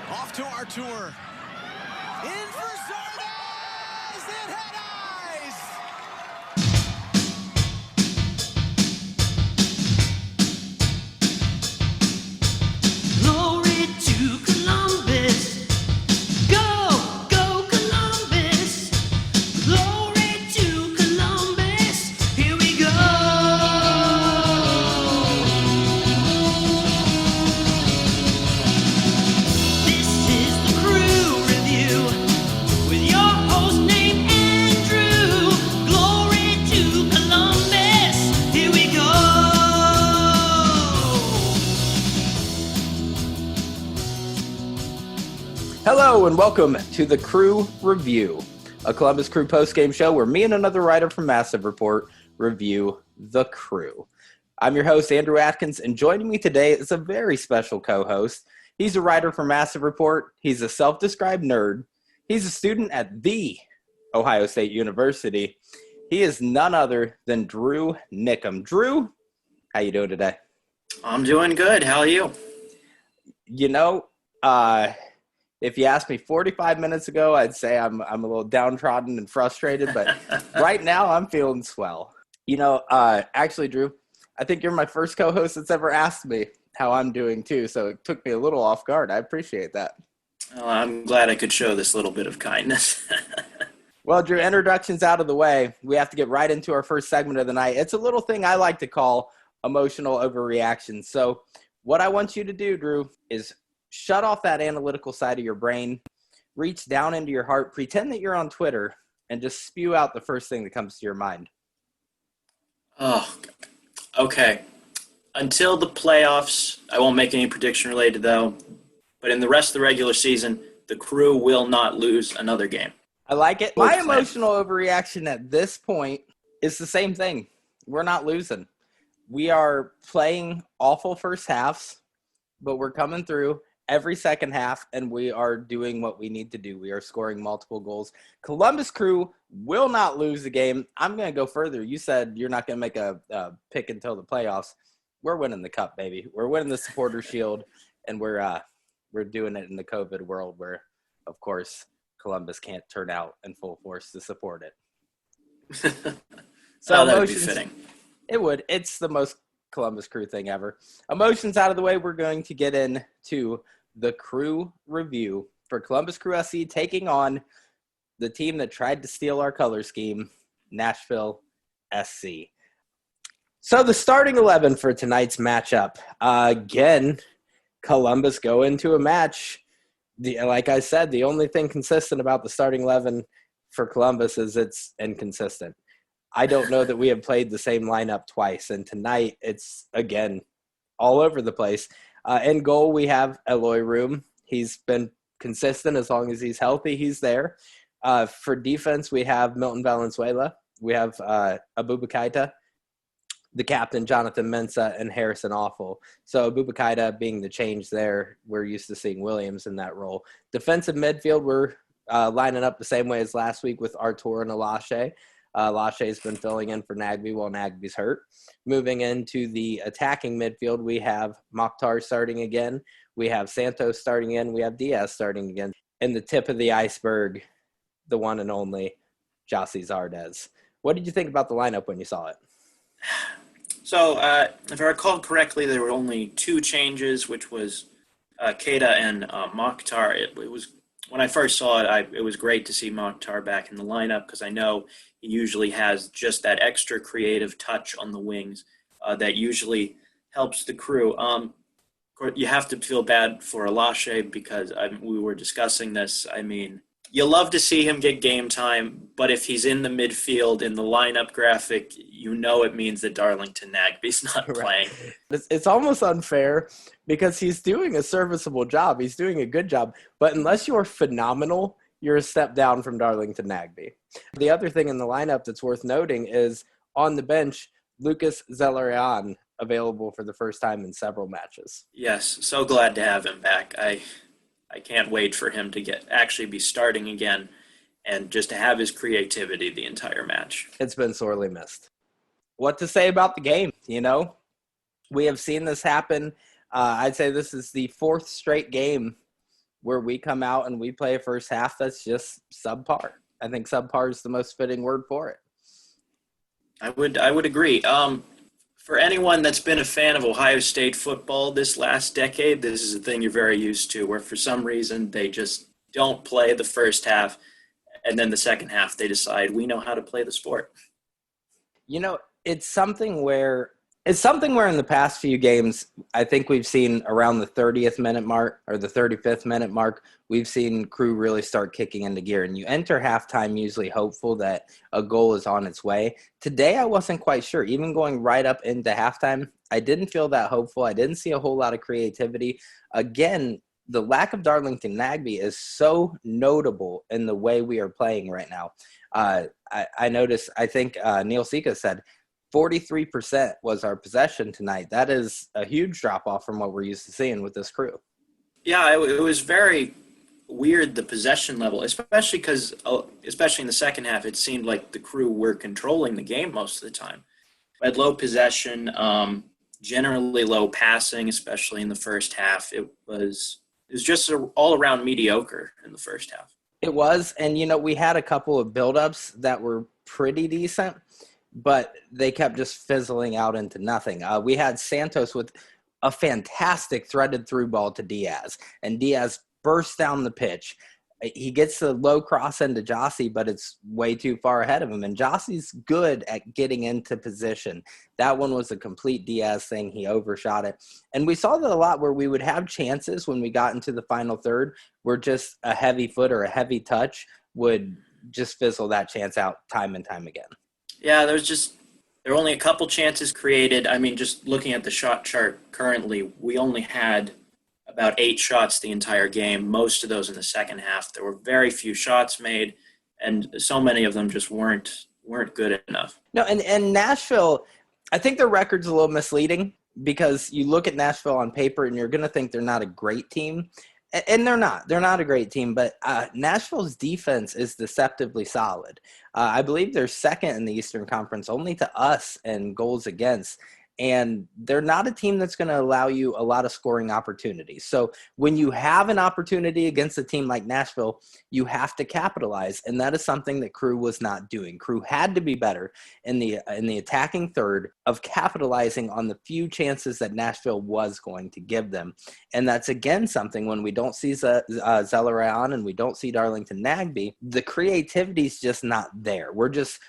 Off to our tour. In for Zardes! It had eyes! Glory to Columbus. Go, go Columbus. Glory to Columbus. Here we go. This is the Crew Review with your host named Andrew. Glory to Columbus. Here we go. Hello and welcome to the Crew Review, a Columbus Crew post-game show where me and another writer from Massive Report review the Crew. I'm your host, Andrew Atkins, and joining me today is a very special co-host. He's a writer for Massive Report. He's a self-described nerd. He's a student at the Ohio State University. He is none other than Drew Niccum. Drew, how you doing today? I'm doing good. How are you? You know, if you asked me 45 minutes ago, I'd say I'm a little downtrodden and frustrated, but right now I'm feeling swell. You know, actually, Drew, I think you're my first co-host that's ever asked me how I'm doing too, so it took me a little off guard. I appreciate that. Well, I'm glad I could show this little bit of kindness. Well, Drew, introductions out of the way. We have to get right into our first segment of the night. It's a little thing I like to call emotional overreaction. So what I want you to do, Drew, is shut off that analytical side of your brain, reach down into your heart, pretend that you're on Twitter, and just spew out the first thing that comes to your mind. Oh, okay. Until the playoffs, I won't make any prediction related though, but in the rest of the regular season, the Crew will not lose another game. I like it. My emotional overreaction at this point is the same thing. We're not losing. We are playing awful first halves, but we're coming through every second half, and we are doing what we need to do. We are scoring multiple goals. Columbus Crew will not lose the game. I'm going to go further. You said you're not going to make a pick until the playoffs. We're winning the cup, baby. We're winning the Supporter Shield, and we're doing it in the COVID world where, of course, Columbus can't turn out in full force to support it. So that would be fitting. It would. It's the most Columbus Crew thing ever. Emotions out of the way, we're going to get into the Crew Review for Columbus Crew SC taking on the team that tried to steal our color scheme, Nashville SC. So the starting 11 for tonight's matchup. Again, Columbus go into a match. Like I said, the only thing consistent about the starting 11 for Columbus is it's inconsistent. I don't know that we have played the same lineup twice, and tonight it's, again, all over the place. In goal, we have Eloy Room. He's been consistent as long as he's healthy. He's there. For defense, we have Milton Valenzuela. We have Abubakaita, the captain, Jonathan Mensah, and Harrison Awful. So Abubakaita being the change there, we're used to seeing Williams in that role. Defensive midfield, we're lining up the same way as last week with Artur and Alashe. Lachey's been filling in for Nagbe while Nagbe's hurt. Moving into the attacking midfield, we have Mokhtar starting again. We have Santos starting in. We have Diaz starting again. And the tip of the iceberg, the one and only Gyasi Zardes. What did you think about the lineup when you saw it? So, if I recall correctly, there were only two changes, which was Keita and Mokhtar. It was when I first saw it, it was great to see Mokhtar back in the lineup because I know he usually has just that extra creative touch on the wings that usually helps the Crew. You have to feel bad for Alashe because we were discussing this. I mean, you love to see him get game time, but if he's in the midfield in the lineup graphic, you know it means that Darlington Nagbe's not playing. It's almost unfair because he's doing a serviceable job. He's doing a good job. But unless you're phenomenal, you're a step down from Darlington Nagbe. The other thing in the lineup that's worth noting is on the bench, Lucas Zelarayan available for the first time in several matches. Yes, so glad to have him back. I can't wait for him to actually be starting again and just to have his creativity the entire match. It's been sorely missed. What to say about the game, you know? We have seen this happen. I'd say this is the fourth straight game where we come out and we play a first half that's just subpar. I think subpar is the most fitting word for it. I would agree. For anyone that's been a fan of Ohio State football this last decade, this is a thing you're very used to, where for some reason they just don't play the first half, and then the second half they decide we know how to play the sport. You know, it's something where in the past few games, I think we've seen around the 30th minute mark or the 35th minute mark, we've seen Crew really start kicking into gear. And you enter halftime usually hopeful that a goal is on its way. Today, I wasn't quite sure. Even going right up into halftime, I didn't feel that hopeful. I didn't see a whole lot of creativity. Again, the lack of Darlington Nagbe is so notable in the way we are playing right now. I noticed, I think Neil Sika said, 43% was our possession tonight. That is a huge drop-off from what we're used to seeing with this Crew. Yeah, it was very weird, the possession level, especially because, especially in the second half, it seemed like the Crew were controlling the game most of the time. We had low possession, generally low passing, especially in the first half. It was just all-around mediocre in the first half. It was, and, you know, we had a couple of buildups that were pretty decent, but they kept just fizzling out into nothing. We had Santos with a fantastic threaded through ball to Diaz, and Diaz bursts down the pitch. He gets the low cross into Jossie, but it's way too far ahead of him, and Jossie's good at getting into position. That one was a complete Diaz thing. He overshot it. And we saw that a lot where we would have chances when we got into the final third where just a heavy foot or a heavy touch would just fizzle that chance out time and time again. Yeah, there were only a couple chances created. I mean, just looking at the shot chart currently, we only had about 8 shots the entire game, most of those in the second half. There were very few shots made, and so many of them just weren't good enough. No, and Nashville, I think their record's a little misleading because you look at Nashville on paper and you're going to think they're not a great team. And they're not. They're not a great team, but Nashville's defense is deceptively solid. I believe they're second in the Eastern Conference, only to us in goals against. And they're not a team that's going to allow you a lot of scoring opportunities. So when you have an opportunity against a team like Nashville, you have to capitalize. And that is something that Crew was not doing. Crew had to be better in the attacking third of capitalizing on the few chances that Nashville was going to give them. And that's, again, something when we don't see Zelarayan and we don't see Darlington Nagbe, the creativity is just not there. We're just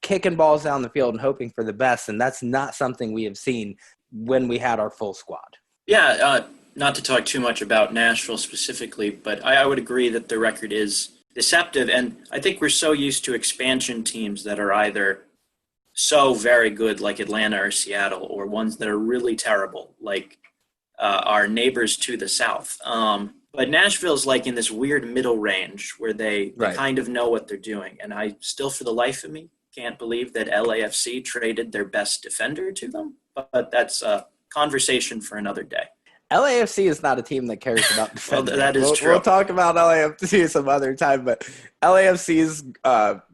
kicking balls down the field and hoping for the best, and that's not something we have seen when we had our full squad. Yeah, not to talk too much about Nashville specifically, but I would agree that the record is deceptive, and I think we're so used to expansion teams that are either so very good like Atlanta or Seattle, or ones that are really terrible like our neighbors to the south. But Nashville's like in this weird middle range where they kind of know what they're doing, and I still, for the life of me, can't believe that LAFC traded their best defender to them, but that's a conversation for another day. LAFC is not a team that cares about defending. Well, that is true. We'll talk about LAFC some other time, but LAFC's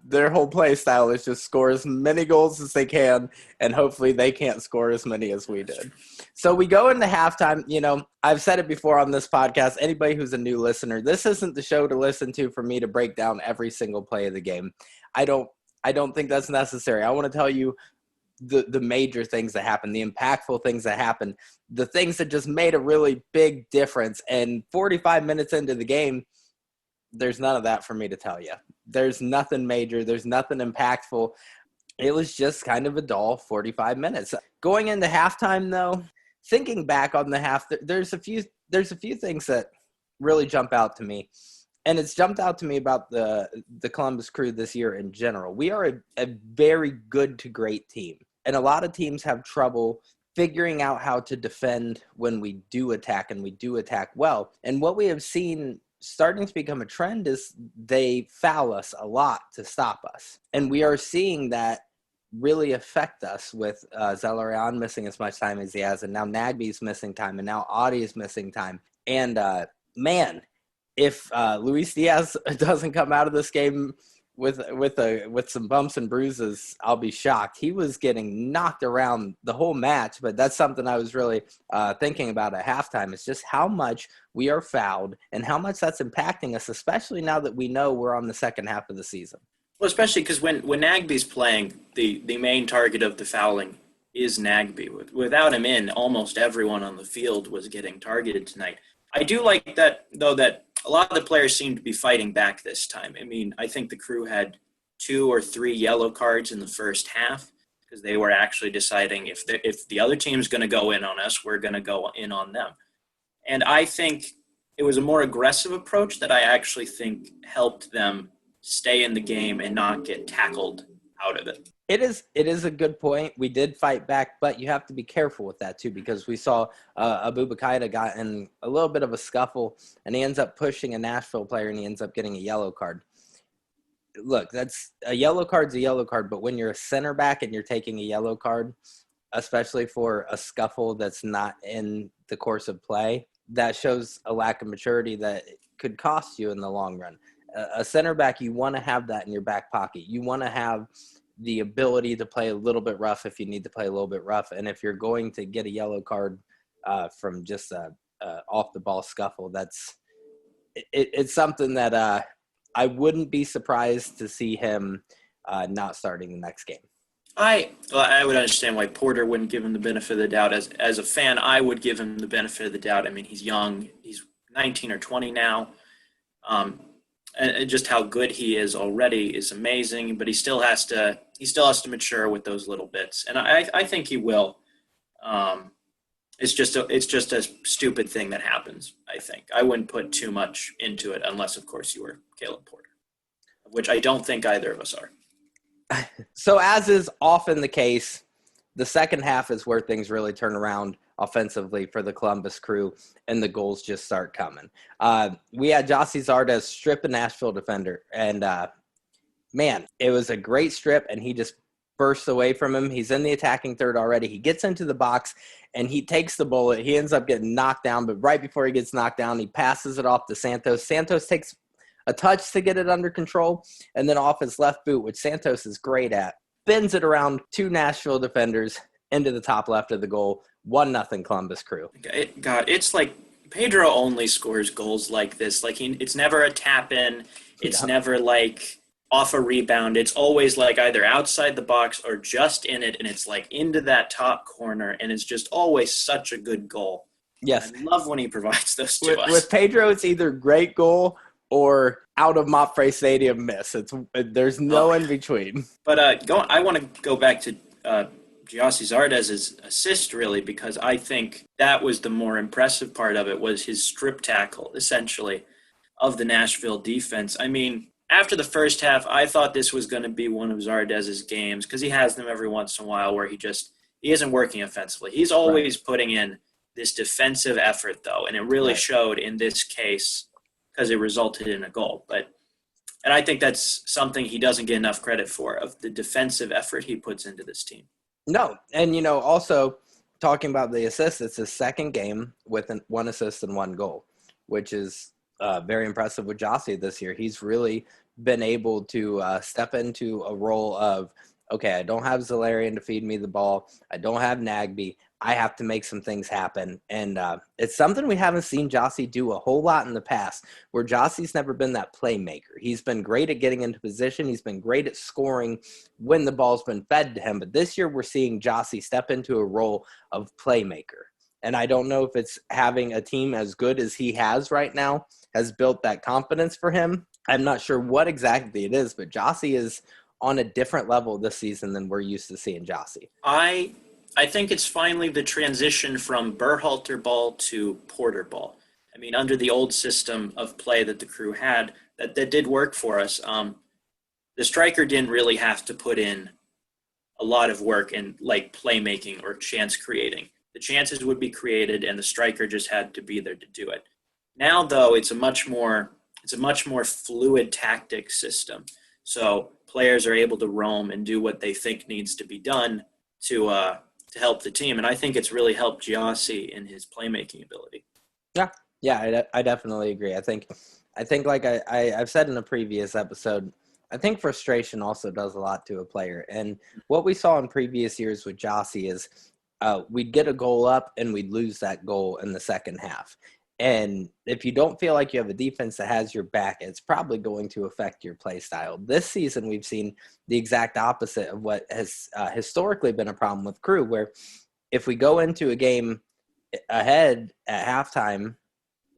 their whole play style is just score as many goals as they can, and hopefully they can't score as many as we did. So we go into halftime. You know, I've said it before on this podcast, anybody who's a new listener, this isn't the show to listen to for me to break down every single play of the game. I don't think that's necessary. I want to tell you the major things that happen, the impactful things that happen, the things that just made a really big difference. And 45 minutes into the game, there's none of that for me to tell you. There's nothing major. There's nothing impactful. It was just kind of a dull 45 minutes. Going into halftime, though, thinking back on the half, there's a few things that really jump out to me. And it's jumped out to me about the Columbus Crew this year in general. We are a very good to great team. And a lot of teams have trouble figuring out how to defend when we do attack, and we do attack well. And what we have seen starting to become a trend is they foul us a lot to stop us. And we are seeing that really affect us with Zelarayan missing as much time as he has, and now Nagbe's missing time, and now Audie is missing time. And, man, if Luis Diaz doesn't come out of this game with some bumps and bruises, I'll be shocked. He was getting knocked around the whole match, but that's something I was really thinking about at halftime. It's just how much we are fouled and how much that's impacting us, especially now that we know we're on the second half of the season. Well, especially because when Nagby's playing, the main target of the fouling is Nagby. Without him in, almost everyone on the field was getting targeted tonight. I do like that, though, that a lot of the players seem to be fighting back this time. I mean, I think the Crew had 2 or 3 yellow cards in the first half because they were actually deciding if the other team's going to go in on us, we're going to go in on them. And I think it was a more aggressive approach that I actually think helped them stay in the game and not get tackled out of it. It is a good point. We did fight back, but you have to be careful with that too, because we saw Abubakar got in a little bit of a scuffle, and he ends up pushing a Nashville player, and he ends up getting a yellow card. Look, that's a yellow card's a yellow card, but when you're a center back and you're taking a yellow card, especially for a scuffle that's not in the course of play, that shows a lack of maturity that could cost you in the long run. A center back, you want to have that in your back pocket. You want to have the ability to play a little bit rough if you need to play a little bit rough. And if you're going to get a yellow card from just a off the ball scuffle, it's something that I wouldn't be surprised to see him not starting the next game. I would understand why Porter wouldn't give him the benefit of the doubt. As a fan, I would give him the benefit of the doubt. I mean, he's young. He's 19 or 20 now. And just how good he is already is amazing, but he still has to mature with those little bits. And I think he will. It's just a stupid thing that happens, I think. I wouldn't put too much into it unless, of course, you were Caleb Porter, which I don't think either of us are. So as is often the case, the second half is where things really turn around offensively for the Columbus Crew, and the goals just start coming. We had Gyasi Zardes strip a Nashville defender, and man, it was a great strip, and he just bursts away from him. He's in the attacking third already. He gets into the box, and he takes the bullet. He ends up getting knocked down, but right before he gets knocked down, he passes it off to Santos. Santos takes a touch to get it under control, and then off his left boot, which Santos is great at, bends it around 2 Nashville defenders into the top left of the goal. 1-0 Columbus Crew. It's like Pedro only scores goals like this. Like it's never a tap in. It's never like off a rebound. It's always like either outside the box or just in it, and it's like into that top corner, and it's just always such a good goal. Yes. I love when he provides those to us. With Pedro, it's either great goal or out of Mopfre Stadium miss. There's no in between. But I want to go back to Gyasi Zardes' assist, really, because I think that was the more impressive part of it, was his strip tackle, essentially, of the Nashville defense. I mean, after the first half, I thought this was going to be one of Zardes' games, because he has them every once in a while where he isn't working offensively. He's always putting in this defensive effort, though, and it really showed in this case because it resulted in a goal. And I think that's something he doesn't get enough credit for, of the defensive effort he puts into this team. No, and also talking about the assists, it's his second game with 1 assist and 1 goal, which is very impressive with Gyasi this year. He's really been able to step into a role of, okay, I don't have Zalarian to feed me the ball. I don't have Nagby. I have to make some things happen. And it's something we haven't seen Gyasi do a whole lot in the past, where Gyasi's never been that playmaker. He's been great at getting into position. He's been great at scoring when the ball's been fed to him. But this year we're seeing Gyasi step into a role of playmaker. And I don't know if it's having a team as good as he has right now has built that confidence for him. I'm not sure what exactly it is, but Gyasi is on a different level this season than we're used to seeing Gyasi. I think it's finally the transition from Berhalter ball to Porter ball. I mean, under the old system of play that the Crew had, that did work for us. The striker didn't really have to put in a lot of work in like playmaking or chance creating. The chances would be created, and the striker just had to be there to do it. Now, though, it's a much more fluid tactic system. So players are able to roam and do what they think needs to be done to help the team. And I think it's really helped Gyasi in his playmaking ability. Yeah, I definitely agree. I think like I've said in a previous episode, I think frustration also does a lot to a player. And what we saw in previous years with Jossie is we'd get a goal up and we'd lose that goal in the second half. And if you don't feel like you have a defense that has your back, it's probably going to affect your play style. This season, we've seen the exact opposite of what has historically been a problem with Crew, where if we go into a game ahead at halftime,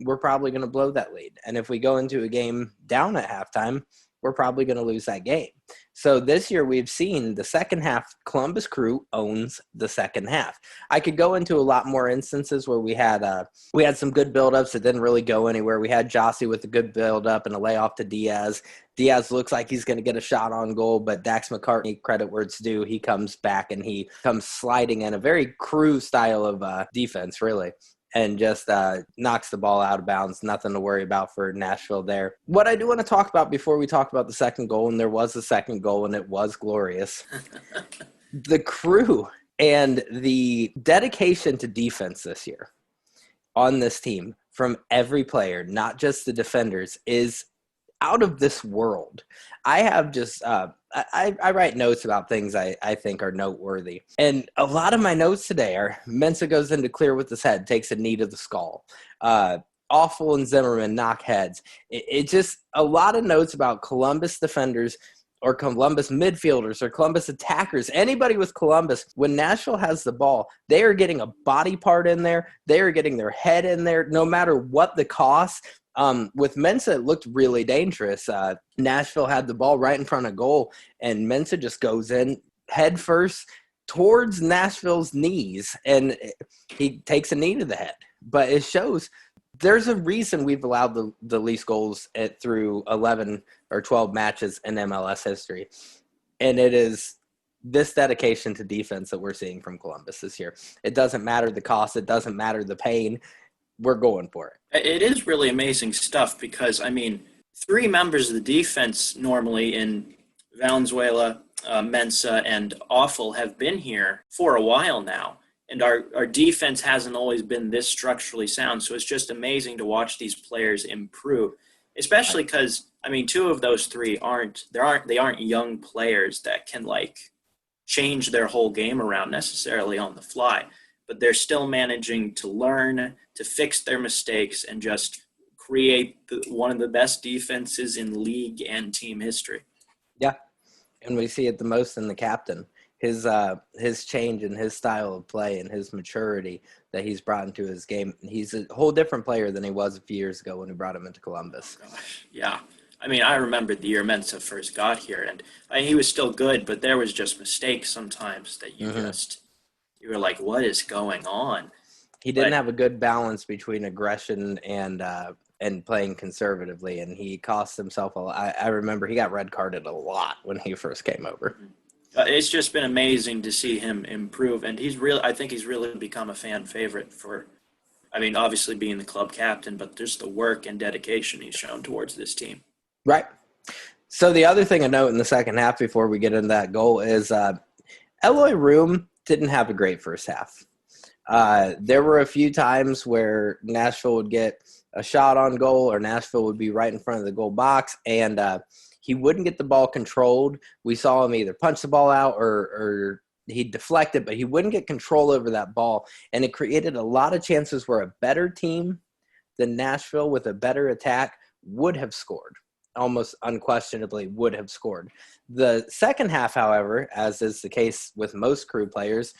we're probably going to blow that lead. And if we go into a game down at halftime, we're probably going to lose that game. So this year we've seen the second half, Columbus Crew owns the second half. I could go into a lot more instances where we had some good buildups that didn't really go anywhere. We had Jossie with a good buildup and a layoff to Diaz. Diaz looks like he's going to get a shot on goal, but Dax McCartney, credit where it's due, he comes back and he comes sliding in a very Crew style of defense, really, and just knocks the ball out of bounds. Nothing to worry about for Nashville there. What I do want to talk about before we talk about the second goal, and there was a second goal, and it was glorious, the Crew and the dedication to defense this year on this team from every player, not just the defenders, is out of this world. I have just I write notes about things I think are noteworthy. And a lot of my notes today are Mensah goes into clear with his head, takes a knee to the skull. Awful and Zimmerman knock heads. It just a lot of notes about Columbus defenders or Columbus midfielders or Columbus attackers. Anybody with Columbus, when Nashville has the ball, they are getting a body part in there. They are getting their head in there, no matter what the cost. With Mensah, it looked really dangerous. Nashville had the ball right in front of goal, and Mensah just goes in head first towards Nashville's knees, and he takes a knee to the head. But it shows there's a reason we've allowed the least goals through 11 or 12 matches in MLS history, and it is this dedication to defense that we're seeing from Columbus this year. It doesn't matter the cost. It doesn't matter the pain. We're going for it. It is really amazing stuff because, I mean, three members of the defense normally in Valenzuela, Mensah, and Awful have been here for a while now. And our defense hasn't always been this structurally sound. So it's just amazing to watch these players improve, especially because, I mean, two of those three aren't young players that can, like, change their whole game around necessarily on the fly. But they're still managing to learn, to fix their mistakes, and just create one of the best defenses in league and team history. Yeah, and we see it the most in the captain. His change in his style of play and his maturity that he's brought into his game. He's a whole different player than he was a few years ago when we brought him into Columbus. Oh, gosh, yeah. I mean, I remember the year Mensah first got here, and he was still good, but there was just mistakes sometimes that you you were like, what is going on? He didn't have a good balance between aggression and playing conservatively, and he cost himself a lot. I remember he got red carded a lot when he first came over. It's just been amazing to see him improve, and I think he's really become a fan favorite for, I mean, obviously being the club captain, but just the work and dedication he's shown towards this team. Right. So the other thing I note in the second half before we get into that goal is Eloy Room didn't have a great first half. There were a few times where Nashville would get a shot on goal or Nashville would be right in front of the goal box, and he wouldn't get the ball controlled. We saw him either punch the ball out or he'd deflect it, but he wouldn't get control over that ball, and it created a lot of chances where a better team than Nashville with a better attack would have scored. Almost unquestionably would have scored. The second half, however, as is the case with most Crew players,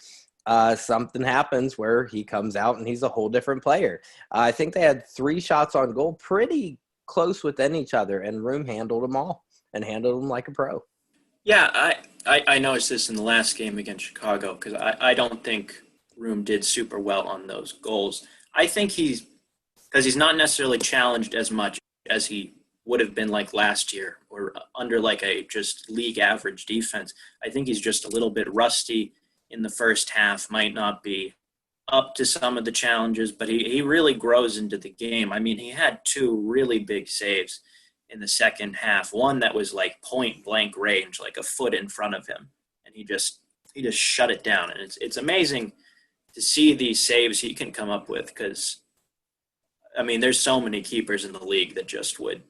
something happens where he comes out and he's a whole different player. I think they had 3 shots on goal pretty close within each other, and Room handled them all and handled them like a pro. Yeah, I noticed this in the last game against Chicago because I don't think Room did super well on those goals. I think he's not necessarily challenged as much as he would have been like last year or under like a just league average defense. I think he's just a little bit rusty in the first half, might not be up to some of the challenges, but he really grows into the game. I mean, he had 2 really big saves in the second half, one that was like point blank range, like a foot in front of him. And he just shut it down. And it's amazing to see these saves he can come up with because, I mean, there's so many keepers in the league that just would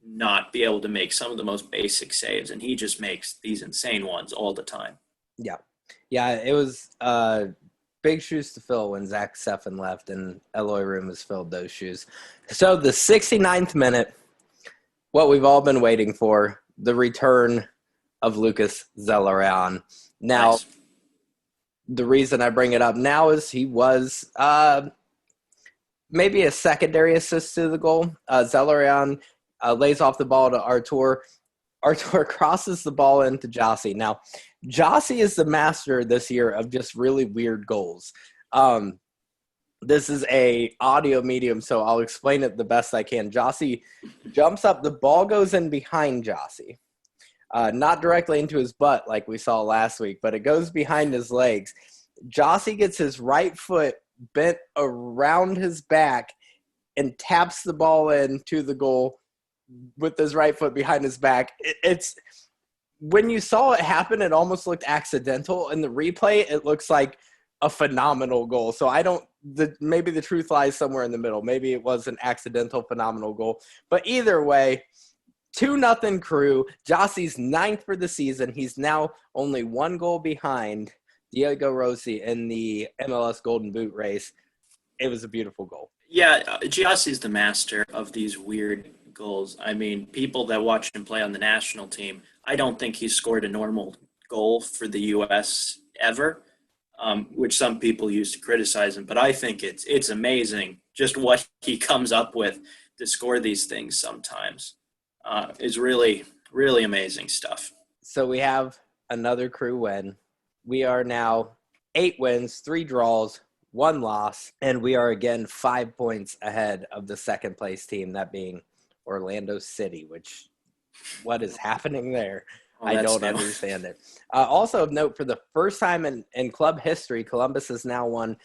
not be able to make some of the most basic saves, and he just makes these insane ones all the time. Yeah. Yeah, it was big shoes to fill when Zach Steffen left and Eloy Rumas filled those shoes. So the 69th minute, what we've all been waiting for, the return of Lucas Zelarayan. Now, Nice. The reason I bring it up now is he was maybe a secondary assist to the goal. Zelarayan lays off the ball to Artur. Artur crosses the ball into Jossie. Now, Jossie is the master this year of just really weird goals. This is a audio medium, so I'll explain it the best I can. Jossie jumps up. The ball goes in behind Jossie. Not directly into his butt like we saw last week, but it goes behind his legs. Jossie gets his right foot bent around his back and taps the ball into the goal with his right foot behind his back. It's when you saw it happen, it almost looked accidental. In the replay, it looks like a phenomenal goal. So maybe the truth lies somewhere in the middle. Maybe it was an accidental phenomenal goal. But either way, 2-0 Crew. Jossie's 9th for the season. He's now only 1 goal behind Diego Rossi in the MLS Golden Boot race. It was a beautiful goal. Yeah, Giassi's the master of these weird goals. I mean, people that watch him play on the national team, I don't think he's scored a normal goal for the U.S. ever, which some people use to criticize him. But I think it's amazing just what he comes up with to score these things sometimes. Is really, really amazing stuff. So we have another Crew win. We are now 8 wins, 3 draws, 1 loss, and we are again 5 points ahead of the second place team, that being Orlando City, which what is happening there? I don't understand it. Also of note, for the first time in club history, Columbus has now won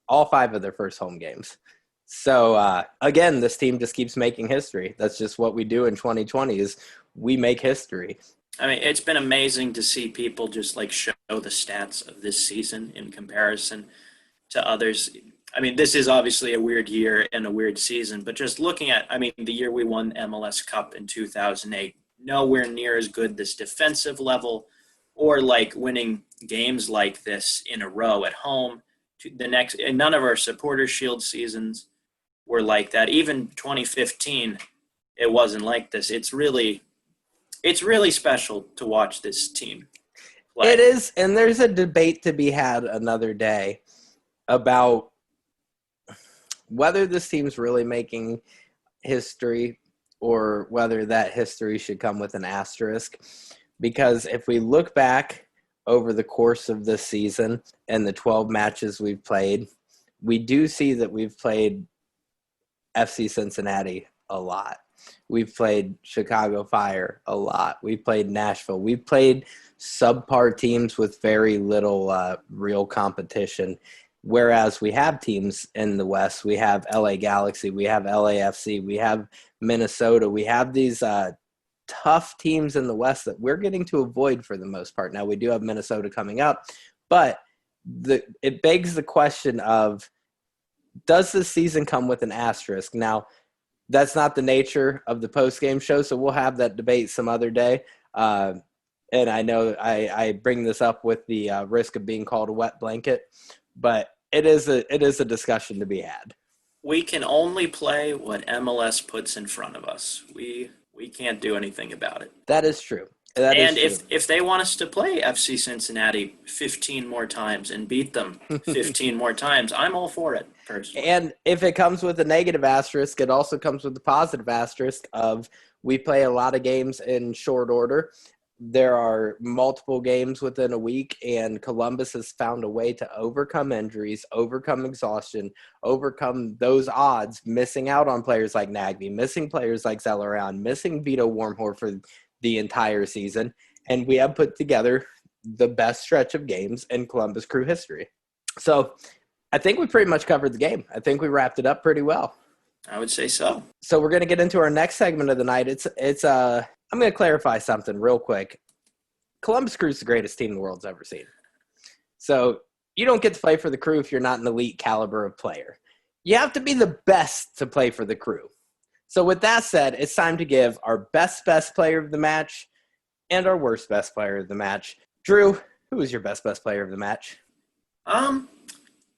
all 5 of their first home games. So, again, this team just keeps making history. That's just what we do in 2020 is we make history. I mean, it's been amazing to see people just like show the stats of this season in comparison to others. I mean, this is obviously a weird year and a weird season, but just looking at, the year we won MLS Cup in 2008, nowhere near as good this defensive level or like winning games like this in a row at home. And none of our Supporters Shield seasons were like that. Even 2015, it wasn't like this. It's really special to watch this team play. It is, and there's a debate to be had another day about whether this team's really making history or whether that history should come with an asterisk. Because if we look back over the course of this season and the 12 matches we've played, we do see that we've played FC Cincinnati a lot. We've played Chicago Fire a lot. We've played Nashville. We've played subpar teams with very little real competition. Whereas we have teams in the West. We have LA Galaxy. We have LAFC. We have Minnesota. We have these tough teams in the West that we're getting to avoid for the most part. Now, we do have Minnesota coming up, but it begs the question of, does this season come with an asterisk? Now, that's not the nature of the post-game show, so we'll have that debate some other day. And I know I bring this up with the risk of being called a wet blanket, but it is a discussion to be had. We can only play what MLS puts in front of us. We can't do anything about it. That is true. If they want us to play FC Cincinnati 15 more times and beat them 15 more times, I'm all for it, personally. And if it comes with a negative asterisk, it also comes with a positive asterisk of we play a lot of games in short order. There are multiple games within a week, and Columbus has found a way to overcome injuries, overcome exhaustion, overcome those odds, missing out on players like Nagby, missing players like Zelarayan, missing Vito Wormhor for the entire season, and we have put together the best stretch of games in Columbus Crew history. So I think we pretty much covered the game. I think we wrapped it up pretty well. I would say so. So we're going to get into our next segment of the night. I'm going to clarify something real quick. Columbus Crew is the greatest team the world's ever seen. So you don't get to play for the Crew if you're not an elite caliber of player. You have to be the best to play for the Crew. So with that said, it's time to give our best player of the match and our worst best player of the match. Drew, who was your best player of the match?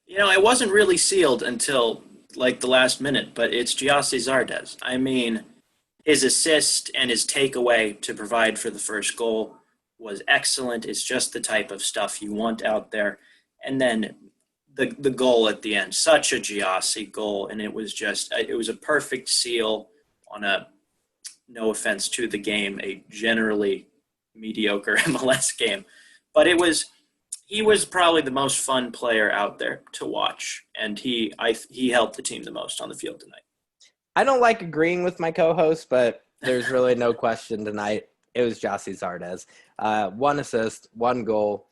It wasn't really sealed until like the last minute, but it's Giassi Zardes. I mean, his assist and his takeaway to provide for the first goal was excellent. It's just the type of stuff you want out there. And then the goal at the end, such a Giassi goal, and it was a perfect seal on a, no offense to the game, a generally mediocre MLS game. But he was probably the most fun player out there to watch, and he helped the team the most on the field tonight. I don't like agreeing with my co-host, but there's really no question tonight. It was Giassi Zardes. 1 assist, 1 goal.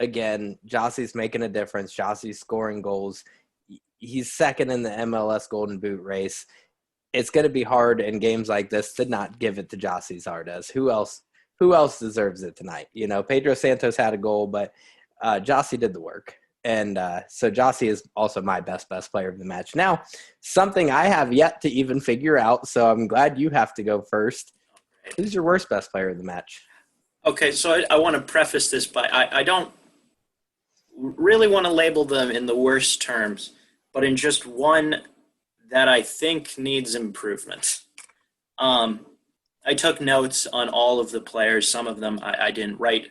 Again, Giassi's making a difference. Giassi's scoring goals. He's second in the MLS Golden Boot race. It's going to be hard in games like this to not give it to Giassi Zardes. Who else deserves it tonight? Pedro Santos had a goal, but Giassi did the work. And so Giassi is also my best player of the match. Now, something I have yet to even figure out, so I'm glad you have to go first. Who's your worst best player of the match? Okay, so I want to preface this by I don't really want to label them in the worst terms, but in just one that I think needs improvement. I took notes on all of the players. Some of them I didn't write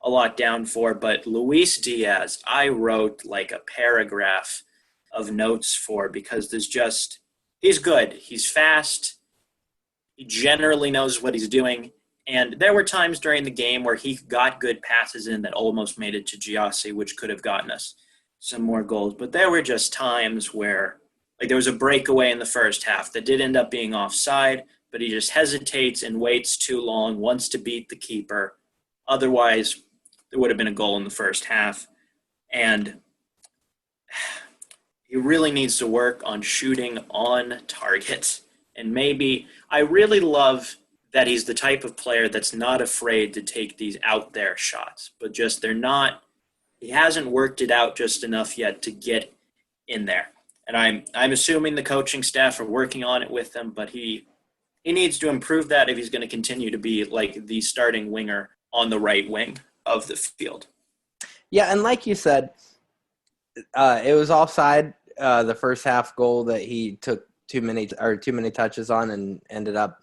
a lot down for, but Luis Diaz, I wrote like a paragraph of notes for because he's good. He's fast. He generally knows what he's doing. And there were times during the game where he got good passes in that almost made it to Giassi, which could have gotten us some more goals. But there were just times where, like, there was a breakaway in the first half that did end up being offside, but he just hesitates and waits too long, wants to beat the keeper. Otherwise, there would have been a goal in the first half. And he really needs to work on shooting on target. And maybe I really love that he's the type of player that's not afraid to take these out there shots, but just he hasn't worked it out just enough yet to get in there. And I'm assuming the coaching staff are working on it with him, but he needs to improve that if he's going to continue to be like the starting winger on the right wing of the field. Yeah, and like you said, it was offside, the first half goal that he took too many touches on and ended up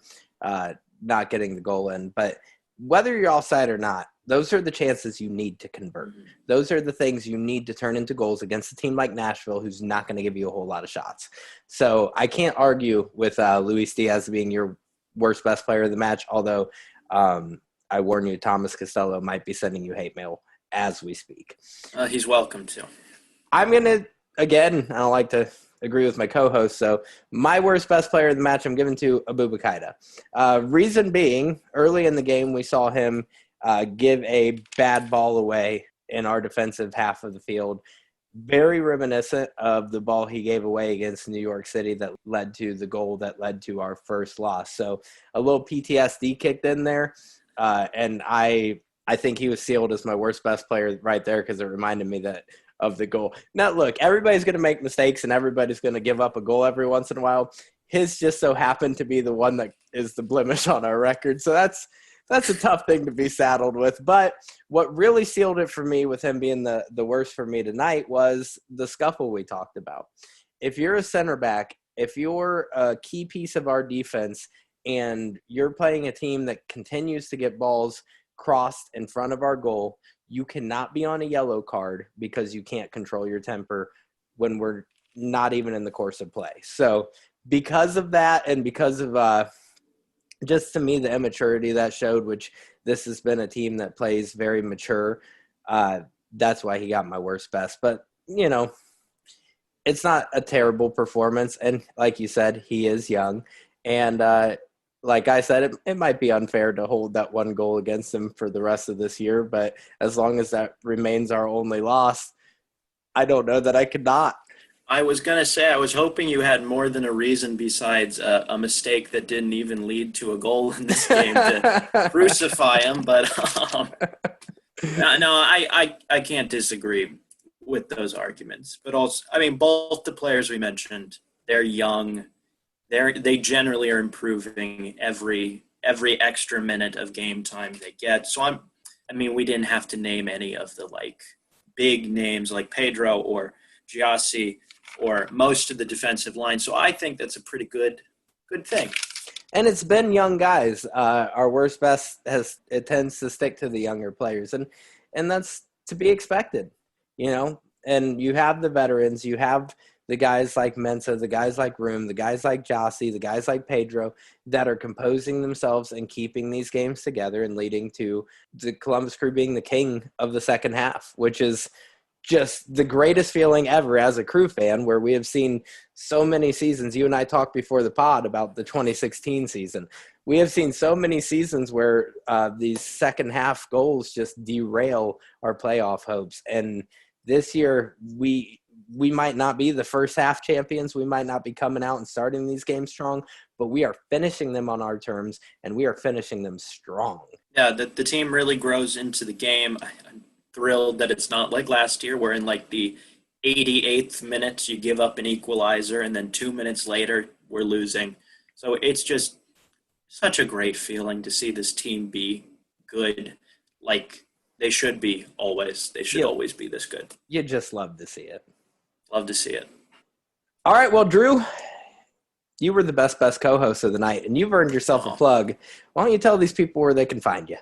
not getting the goal in. But whether you're offside or not, those are the chances you need to convert. Mm-hmm. Those are the things you need to turn into goals against a team like Nashville, who's not going to give you a whole lot of shots. So I can't argue with Luis Diaz being your worst best player of the match, although I warn you, Thomas Costello might be sending you hate mail as we speak. He's welcome to. I'm going to, again, I don't like to agree with my co-host, so my worst best player of the match I'm giving to Abubakar Keita. Reason being, early in the game we saw him give a bad ball away in our defensive half of the field. Very reminiscent of the ball he gave away against New York City that led to the goal that led to our first loss. So a little PTSD kicked in there, and I think he was sealed as my worst best player right there because it reminded me of the goal. Now, look, everybody's going to make mistakes and everybody's going to give up a goal every once in a while. His just so happened to be the one that is the blemish on our record. So that's a tough thing to be saddled with. But what really sealed it for me with him being the worst for me tonight was the scuffle we talked about. If you're a center back, if you're a key piece of our defense and you're playing a team that continues to get balls crossed in front of our goal, you cannot be on a yellow card because you can't control your temper when we're not even in the course of play. So because of that and because of just to me the immaturity that showed, which this has been a team that plays very mature, that's why he got my worst best. But, it's not a terrible performance. And like you said, he is young. And like I said, it might be unfair to hold that one goal against him for the rest of this year, but as long as that remains our only loss, I don't know that I could not. I was going to say, I was hoping you had more than a reason besides a mistake that didn't even lead to a goal in this game to crucify him, but no, I can't disagree with those arguments. But also, I mean, both the players we mentioned, they're young. they generally are improving every extra minute of game time they get. So we didn't have to name any of the like big names like Pedro or Giassi or most of the defensive line. So I think that's a pretty good thing. And it's been young guys. Our worst best it tends to stick to the younger players, and that's to be expected, you know. And you have the veterans, you have the guys like Mensah, the guys like Room, the guys like Jossie, the guys like Pedro that are composing themselves and keeping these games together and leading to the Columbus Crew being the king of the second half, which is just the greatest feeling ever as a Crew fan, where we have seen so many seasons. You and I talked before the pod about the 2016 season. We have seen so many seasons where these second half goals just derail our playoff hopes. And this year, we might not be the first half champions. We might not be coming out and starting these games strong, but we are finishing them on our terms, and we are finishing them strong. Yeah, the team really grows into the game. I'm thrilled that it's not like last year where in like the 88th minute you give up an equalizer and then 2 minutes later we're losing. So it's just such a great feeling to see this team be good like they should be always. They should always be this good. You just love to see it. Love to see it. All right, well, Drew, you were the best co-host of the night, and you've earned yourself a plug. Why don't you tell these people where they can find you?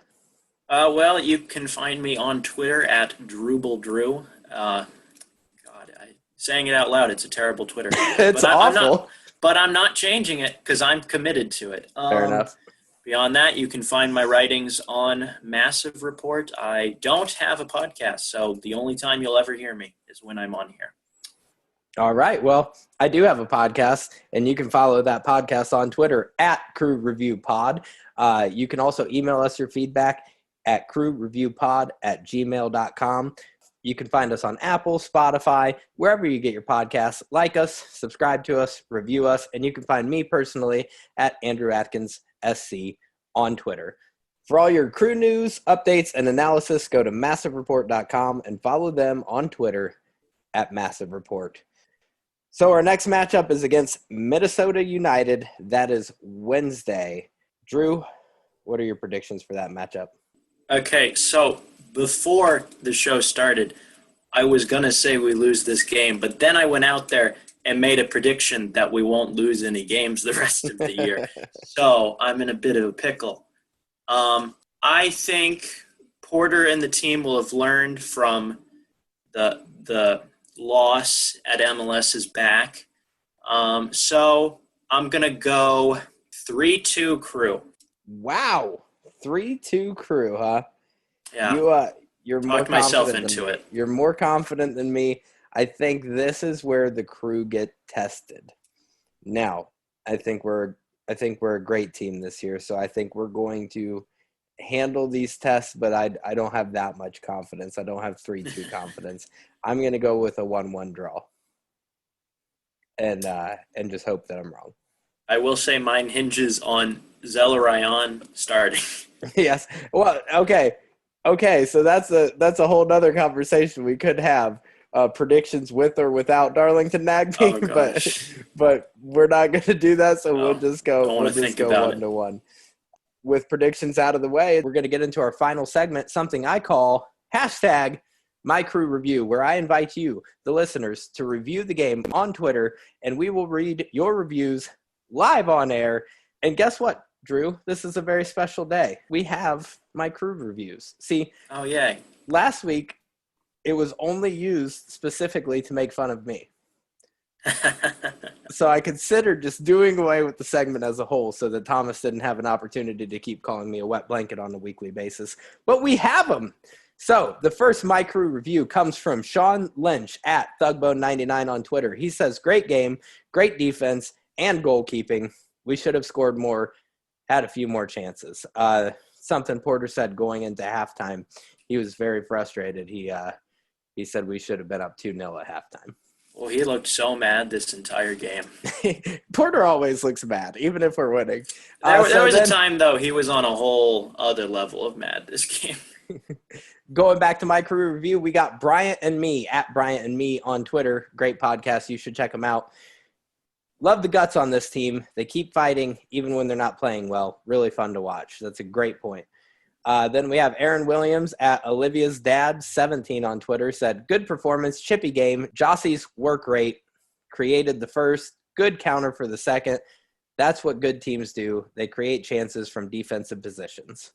Well, you can find me on Twitter at DrubelDrew. Saying it out loud, it's a terrible Twitter. It's awful. I'm not changing it because I'm committed to it. Fair enough. Beyond that, you can find my writings on Massive Report. I don't have a podcast, so the only time you'll ever hear me is when I'm on here. All right. Well, I do have a podcast, and you can follow that podcast on Twitter at Crew Review Pod. You can also email us your feedback at crewreviewpod@gmail.com. You can find us on Apple, Spotify, wherever you get your podcasts. Like us, subscribe to us, review us, and you can find me personally at Andrew Atkins SC on Twitter. For all your Crew news, updates, and analysis, go to massivereport.com and follow them on Twitter at Massive Report. So our next matchup is against Minnesota United. That is Wednesday. Drew, what are your predictions for that matchup? Okay, so before the show started, I was going to say we lose this game, but then I went out there and made a prediction that we won't lose any games the rest of the year. So I'm in a bit of a pickle. I think Porter and the team will have learned from the loss at MLS's back. So I'm going to go 3-2 Crew. Wow. 3-2 Crew, huh? Yeah. You're more Talked myself confident into than me. it. You're more confident than me. I think this is where the Crew get tested. Now, I think we're a great team this year, so I think we're going to handle these tests, but I don't have that much confidence. I don't have 3-2 confidence. I'm going to go with a 1-1 draw. And just hope that I'm wrong. I will say mine hinges on Zelarayan starting. Yes. Well, okay. So that's a whole nother conversation we could have. Predictions with or without Darlington Nagbe, but we're not going to do that. So we'll just go 1-1. With predictions out of the way, we're going to get into our final segment, something I call #MyCrewReview, where I invite you, the listeners, to review the game on Twitter, and we will read your reviews live on air. And guess what, Drew? This is a very special day. We have my Crew reviews. See, oh, yay. Last week, it was only used specifically to make fun of me. So I considered just doing away with the segment as a whole so that Thomas didn't have an opportunity to keep calling me a wet blanket on a weekly basis. But we have them. So the first My Crew review comes from Sean Lynch at Thugbone99 on Twitter. He says, great game, great defense, and goalkeeping. We should have scored more, had a few more chances. Something Porter said going into halftime. He was very frustrated. He said we should have been up 2-0 at halftime. Well, he looked so mad this entire game. Porter always looks mad, even if we're winning. There was a time, though, he was on a whole other level of mad this game. Going back to My Crew review, we got Bryant and Me at Bryant and Me on Twitter. Great podcast. You should check them out. Love the guts on this team. They keep fighting even when they're not playing well. Really fun to watch. That's a great point. Then we have Aaron Williams at Olivia's dad, 17 on Twitter, said, good performance, chippy game. Jossie's work rate created the first, good counter for the second. That's what good teams do. They create chances from defensive positions.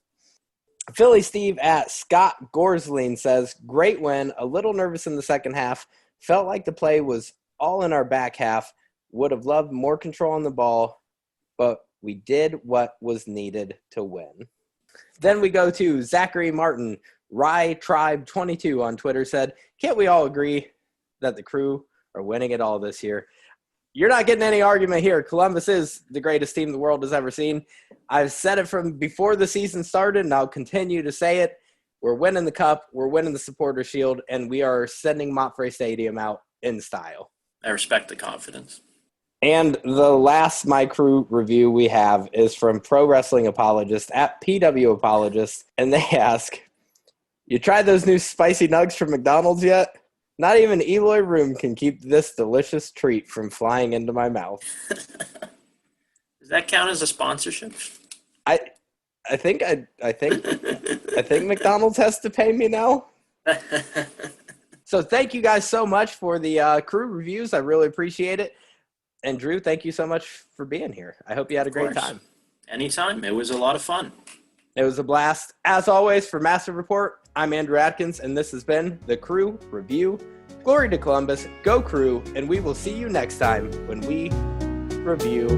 Philly Steve at Scott Gorsling says, great win, a little nervous in the second half. Felt like the play was all in our back half. Would have loved more control on the ball, but we did what was needed to win. Then we go to Zachary Martin, Rye Tribe 22 on Twitter, said, can't we all agree that the Crew are winning it all this year? You're not getting any argument here. Columbus is the greatest team the world has ever seen. I've said it from before the season started, and I'll continue to say it. We're winning the Cup, we're winning the Supporter Shield, and we are sending Montfray Stadium out in style. I respect the confidence. And the last My Crew review we have is from Pro Wrestling Apologist at PW Apologist, and they ask, you tried those new spicy nugs from McDonald's yet? Not even Eloy Room can keep this delicious treat from flying into my mouth. Does that count as a sponsorship? I think McDonald's has to pay me now. So thank you guys so much for the Crew reviews. I really appreciate it. And Drew, thank you so much for being here. I hope you had a great time. Anytime. It was a lot of fun. It was a blast. As always, for Massive Report, I'm Andrew Atkins, and this has been the Crew Review. Glory to Columbus, go Crew, and we will see you next time when we review